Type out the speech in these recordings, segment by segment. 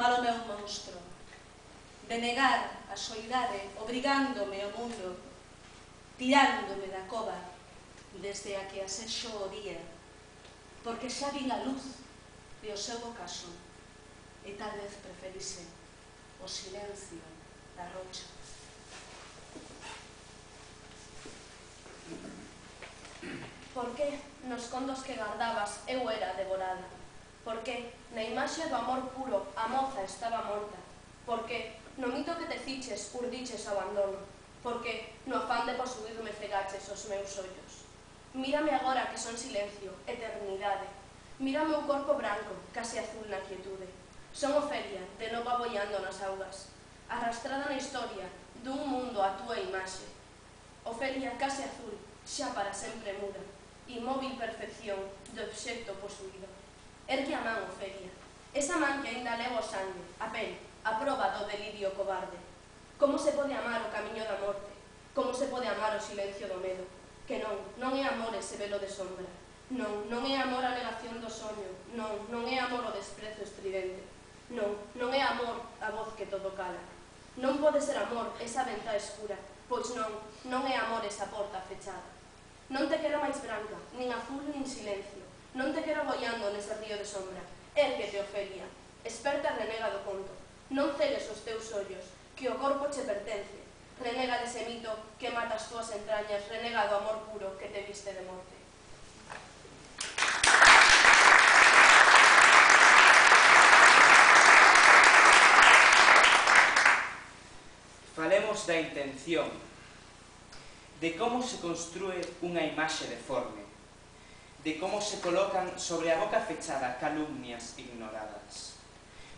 tomar o meu monstro, de negar a soidade, obrigándome ao mundo, tirándome da cova desde a que asexo o día, porque xa vin a luz e o seu ocaso, e tal vez preferise o silencio da rocha. Por que nos condos que guardabas eu era devorada? Por que na imaxe do amor puro a moza estaba morta? Por que no mito que te fiches urdiches o abandono? Por que no afán de posuirme cegaches os meus ollos? Mírame agora que son silencio, eternidade. Mira o meu corpo branco, case azul na quietude. Son Ofelia, de novo aboiando nas augas, arrastrada na historia dun mundo a túa imaxe. Ofelia case azul, xa para sempre muda, inmóvil perfección do obxecto posuído. Ergue a man, Ofelia, esa man que ainda leva o sangue, a pel, a proba do delirio cobarde. Como se pode amar o camiño da morte? Como se pode amar o silencio do medo? Que non é amor ese velo de sombra. Non é amor a negación do soño. Non é amor o desprezo estridente. Non é amor a voz que todo cala. Non pode ser amor esa ventá escura, pois non é amor esa porta fechada. Non te quero máis branca, nin azul nin silencio. Non te quero boiando nese río de sombra. Érguete, Ofelia, esperta e renega do conto. Non cegues os teus ollos, que o corpo che pertence. Renega dese mito que mata as túas entrañas, renega do amor puro que te viste de morte. Falemos da intención, de como se construe unha imaxe deforme, de como se colocan sobre a boca fechada calumnias ignoradas,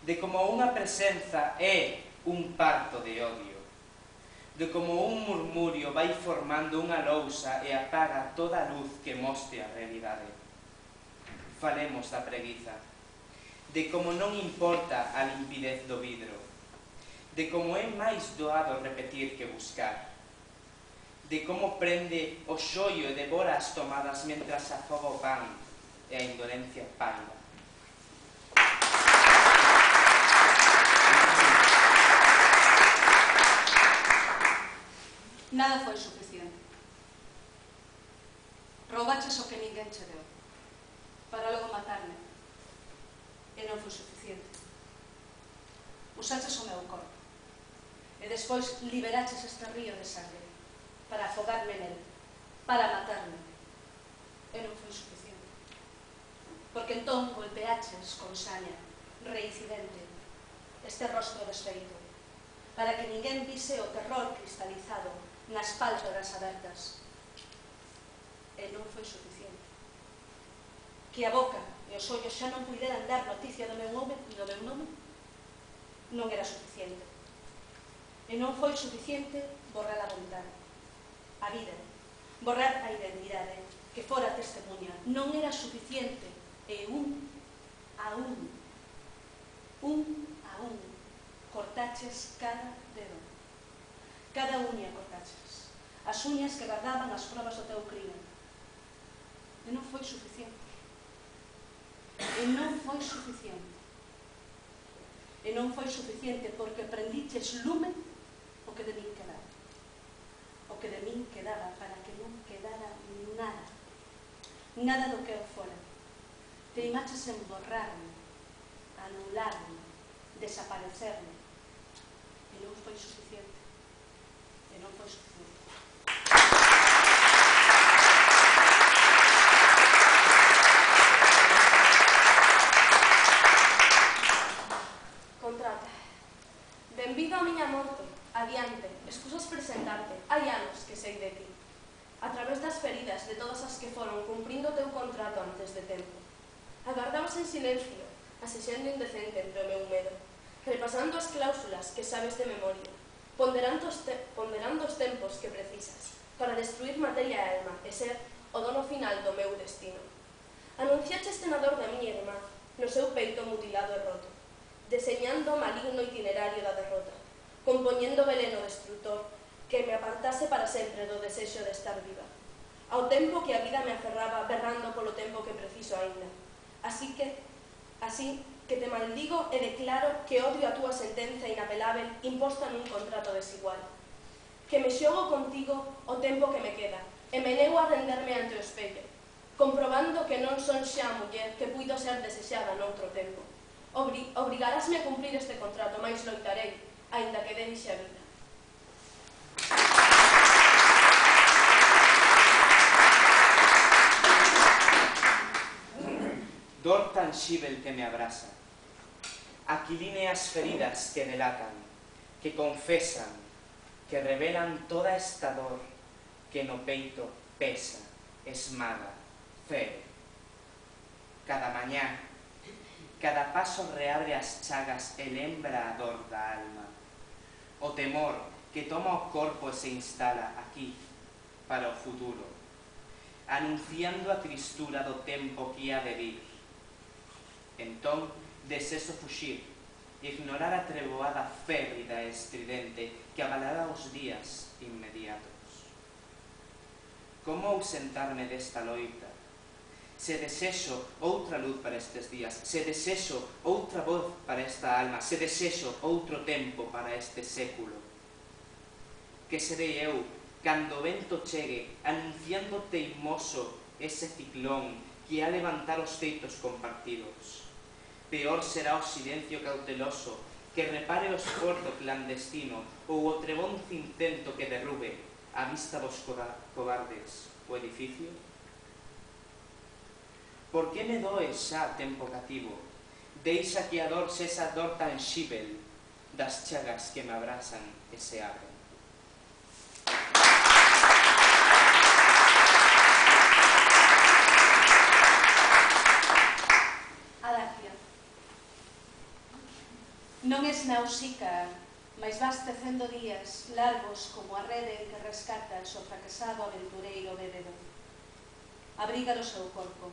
de como unha presenza é un parto de odio, de como un murmurio vai formando unha lousa e apaga toda a luz que mostre a realidade. Falemos da preguiza, de como non importa a limpidez do vidro, de como é máis doado repetir que buscar, de como prende o xoio e devora as tomadas mentras afoga o pan e a indolencia pálida. Nada foi suficiente. Roubaches o que ninguén che deu, para logo matarme. E non foi suficiente. Usaches o meu corpo. E despois liberaches este río de sangre para afogarme nel, para matarme. E non foi suficiente. Porque entón golpeaches con saña, reincidente, este rostro desfeito, para que ninguén vise o terror cristalizado nas pálpebras abertas. E non foi suficiente. Que a boca e os ollos xa non puideran dar noticia do meu nome, non era suficiente. E non foi suficiente borrar a vontade, a vida, borrar a identidade, que fora testemunha. Non era suficiente. E un a un, cortaches cada dedo. Cada uña cortaches. As uñas que guardaban as probas do teu crime. E non foi suficiente. E non foi suficiente. E non foi suficiente porque prendiches lume o que de min quedaba. O que de min quedaba para que non quedara nada. Nada do que eu fora. Te imaches en borrarme, anularme, desaparecerme. E non foi suficiente. E non foi suficiente. Contrata. Benvido a miña morte. Adiante. Excusas presentarte. Hai anos que sei de ti. A través das feridas de todas as que foron cumprindo o teu contrato antes de tempo. Agardabas en silencio, asexendo indecente entre o meu medo, repasando as cláusulas que sabes de memoria, ponderando os tempos que precisas para destruir materia e alma e ser o dono final do meu destino. Anunciaches tenador da miña irmá no seu peito mutilado e roto, deseñando o maligno itinerario da derrota, compoñendo veleno destructor que me apartase para sempre do desexo de estar viva, ao tempo que a vida me aferraba berrando polo tempo que preciso aínda. Así que que te maldigo e declaro que odio a túa sentenza inapelável imposta nun contrato desigual. Que me xogo contigo o tempo que me queda e me nego a renderme ante o espello, comprobando que non son xa a muller que puido ser desexada noutro tempo. Obrigarásme a cumprir este contrato, mais loitarei, aínda que deixe a vida. Dor tanxível que me abrasa, aquilíneas feridas que delatan, que confesan, que revelan toda esta dor que no peito pesa, esmaga, fere. Cada mañá, cada paso reabre as chagas e lembra a dor da alma, o temor que toma o corpo e se instala aquí, para o futuro, anunciando a tristura do tempo que ha de vir. Entón, desexo fuxir, ignorar a treboada férrida e estridente que avalará os días inmediatos. Como ausentarme desta loita? Se desexo outra luz para estes días, se desexo outra voz para esta alma, se desexo outro tempo para este século. Que serei eu cando o vento chegue, anunciando teimoso ese ciclón que ha levantar os teitos compartidos. Peor será o silencio cauteloso que repare o esforzo clandestino ou o trebón cincento que derrube a vista dos cobardes o edificio. Por que me does xa tempo cativo? Deixa que a dor sexa dor tanxível das chagas que me abrasan e se abren. Adagia. Non es Nausica, mais vas tecendo días largos como a rede que rescatas o fracasado aventureiro bébero. Abriga o seu corpo.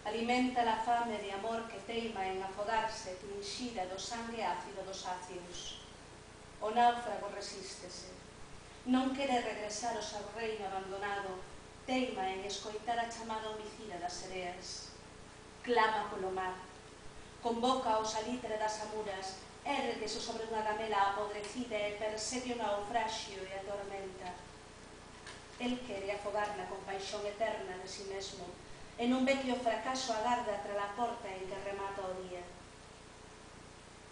Alimenta a fame de amor que teima en afogarse tinxida do sangue ácido dos ácidos. O náufrago resístese. Non quere regresar ao seu reino abandonado, teima en escoitar a chamada homicida das sereas. Clama polo mar. Convoca o salitre das amuras, érguese sobre unha gamela apodrecida e persegue o naufraxio e a tormenta. El quere afogar na compaixón eterna de si mesmo, e non ve que o fracaso agarda tra a porta en que remata o día.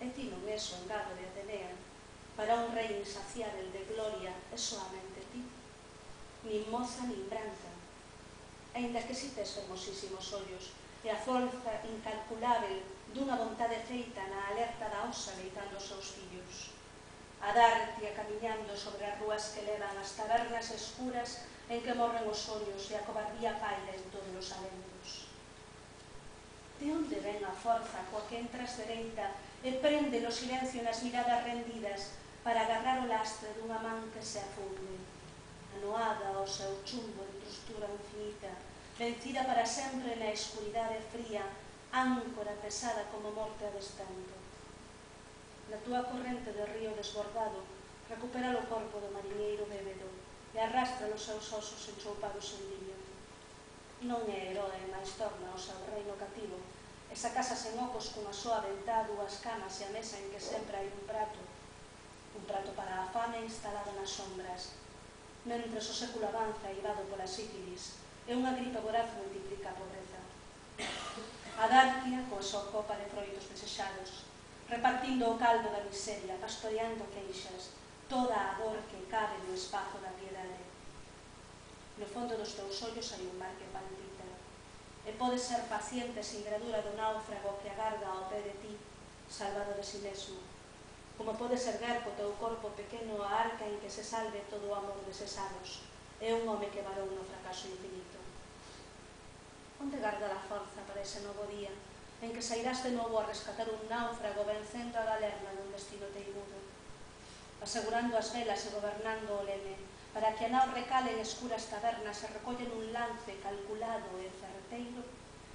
E ti non és o engado de Atenea, para un rei insaciável de gloria é soamente ti, nin moza nin branca, aínda que si tes fermosísimos ollos e a forza incalculável dunha vontade feita na alerta da osa deitando os seus fillos. A Dártia camiñando sobre as rúas que levan as tabernas escuras en que morren os ollos e a cobardía paira en todos os alentos. De onde ven a forza coa que entras dereita e prende no silencio nas miradas rendidas para agarrar o lastre dunha man que se afunde, anoada ao seu chumbo en trustura infinita, vencida para sempre na escuridade fría, áncora pesada como morte a destempo. Na túa corrente de río desbordado, recupera o corpo do mariñeiro bébero e arrastra os seus osos enchoupados en viño. Non é heroe, mais torna ao seu reino cativo, e sacasas en ocos cunha soa ventá, dúas camas e a mesa en que sempre hai un prato para a fame instalado nas sombras, mentres o século avanza eivado pola sífilis, e unha gripe voraz multiplica a pobreza. A Dártia, coa súa copa de froitos desexados, repartindo o caldo da miseria, pastoreando queixas, toda a dor que cabe no espazo da piedade. No fondo dos teus ollos hai un mar que palpita, e podes ser paciente sin gradura do náufrago que agarda ao pé de ti, salvado de si mesmo, como podes erguer co teu corpo pequeno a arca en que se salve todo o amor desesados, e un home que varou no fracaso infinito. Onde garda a forza para ese novo día, en que sairás de novo a rescatar un náufrago vencendo a galerna dun destino teimudo, asegurando as velas e gobernando o leme, para que a nao recale en escuras tabernas e recolle nun lance calculado e certeiro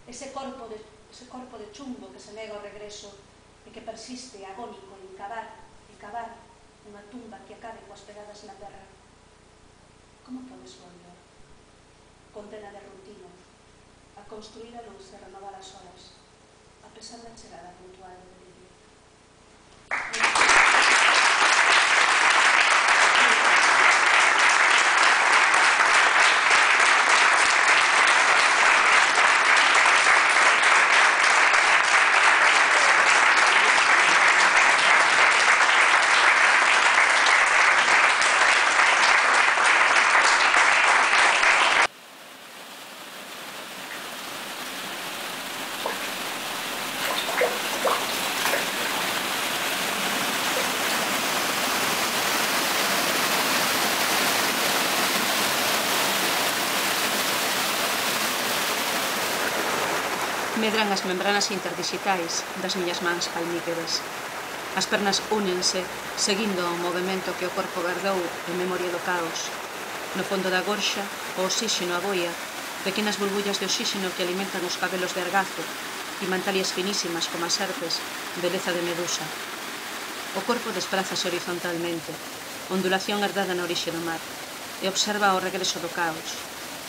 ese corpo de chumbo que se nega ao regreso e que persiste agónico en cavar unha tumba que acabe coas pegadas na terra. Como podes volver? Condena de rutina, a construir a luz e renovar as horas. a pesar da chegada puntual do delirio. Medran as membranas interdigitais das miñas mans palmípedes. As pernas únense, seguindo o movimento que o corpo gardou en memoria do caos. No fondo da gorxa, o oxíxeno aboia, pequenas burbullas de oxíxeno que alimentan os cabelos de argazo, e mantalias finísimas como as serpes, beleza de medusa. O corpo desprázase horizontalmente, ondulación herdada na orixe do mar, e observa o regreso do caos,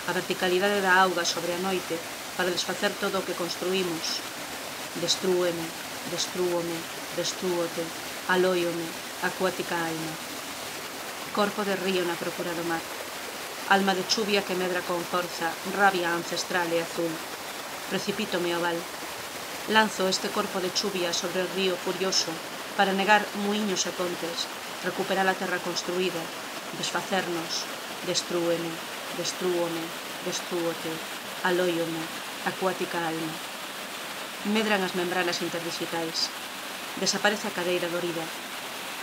a verticalidade da auga sobre a noite, para desfacer todo o que construímos. Destrúeme, destrúome, destrúote, alóiome, acuática alma. Corpo de río na procura do mar. Alma de chuvia que medra con forza, rabia ancestral e azul. Precipítome ao val. Lanzo este corpo de chuvia sobre o río furioso para negar muiños e pontes, recuperar a terra construída, desfacernos. Destrúeme, destrúome, destrúote, alóiome, acuática alma. Medran as membranas interdigitais. Desaparece a cadeira dorida.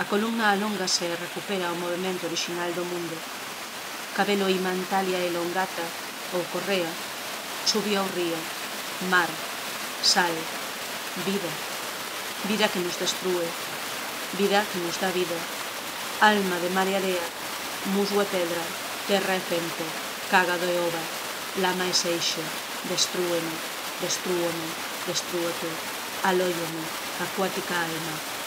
A columna alóngase e recupera o movimento orixinal do mundo. Cabelo imantalia elongata ou correa, chuvia ou río, mar, sal, vida. Vida que nos destrúe, vida que nos dá vida. Alma de mar e area, musgo e pedra, terra e vento, cágado e ova, lama e seixe, destrúeme, destrúome, destrúote, alóiome, acuática alma.